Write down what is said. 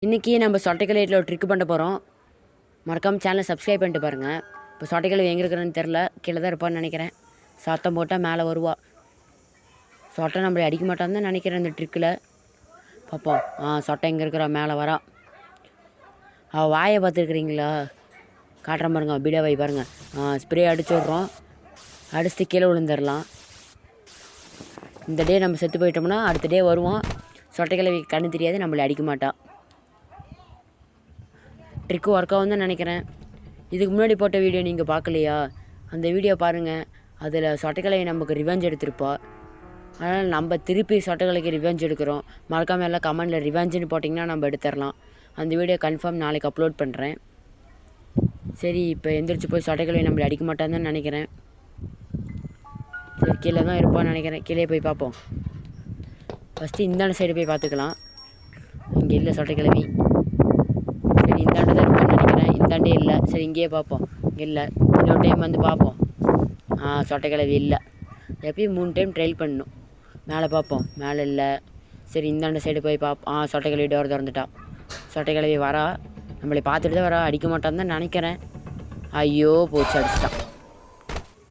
இன்றைக்கி நம்ம சொட்டைக்கிளையில் ஒரு ட்ரிக் பண்ண போகிறோம். மறக்காமல் சேனலை சப்ஸ்கிரைப் பண்ணிட்டு பாருங்கள். இப்போ சொட்டைக்கிளை எங்கே இருக்கிறன்னு தெரில, கீழே தான் இருப்பான்னு நினைக்கிறேன். சத்தம் போட்டால் மேலே வருவா. சொட்டை நம்மளை அடிக்க மாட்டான்னு தான் நினைக்கிறேன் இந்த ட்ரிக்கில். பார்ப்போம். சொட்டை எங்கே இருக்கிறா, மேலே வரா. அவள் வாயை பார்த்துருக்குறீங்களா? காட்டுற பாருங்க, பீடா வாய் பாருங்கள். ஸ்ப்ரே அடிச்சு விட்றோம், அடிச்சுட்டு கீழே விழுந்துடலாம். இந்த டே நம்ம செத்து போயிட்டோம்னா அடுத்த டே வருவோம். சொட்டைக்கிளை கண்ணு தெரியாது, நம்மளை அடிக்க மாட்டான். ட்ரிக்கு ஒர்க் ஆகும் தான் நினைக்கிறேன். இதுக்கு முன்னாடி போட்ட வீடியோ நீங்கள் பார்க்கலையா? அந்த வீடியோ பாருங்கள். அதில் சொட்டைக்கிளையை நமக்கு ரிவெஞ்ச் எடுத்திருப்பா. அதனால் நம்ம திருப்பி சொட்டைக்கிளைக்கு ரிவெஞ்ச் எடுக்கிறோம். மறக்காமல் எல்லாம் கமெண்டில் ரிவெஞ்சுன்னு போட்டிங்கன்னா நம்ம எடுத்துடலாம். அந்த வீடியோ கன்ஃபார்ம் நாளைக்கு அப்லோட் பண்ணுறேன். சரி, இப்போ எந்திரிச்சு போய் சொட்டைக்கிளையை நம்மளை அடிக்க மாட்டான்னு தான் நினைக்கிறேன். சரி, கீழே தான் இருப்பான்னு நினைக்கிறேன். கீழே போய் பார்ப்போம். ஃபஸ்ட்டு இந்தாண்ட சைடு போய் பார்த்துக்கலாம். இங்கே இல்லை சொட்டைக்கிழவி. சரி, இந்தாண்ட தான் இருப்பான்னு நினைக்கிறேன். இந்தாண்டே இல்லை. சரி, இங்கேயே பார்ப்போம். இங்கே இல்லை. இன்னொரு டைம் வந்து பார்ப்போம். சொட்டைக்கிழவி இல்லை. எப்பயும் 3 டைம் ட்ரையல் பண்ணணும். மேலே பார்ப்போம். மேலே இல்லை. சரி, இந்தாண்ட சைடு போய் பார்ப்போம். சொட்டைக்கிழவி டோர் திறந்துட்டா. சொட்டைக்கிழவி வரா. நம்மளை பார்த்துட்டு தான் வரா, அடிக்க மாட்டான்னு தான் நினைக்கிறேன். ஐயோ போச்சு, அடிச்சிட்டான்.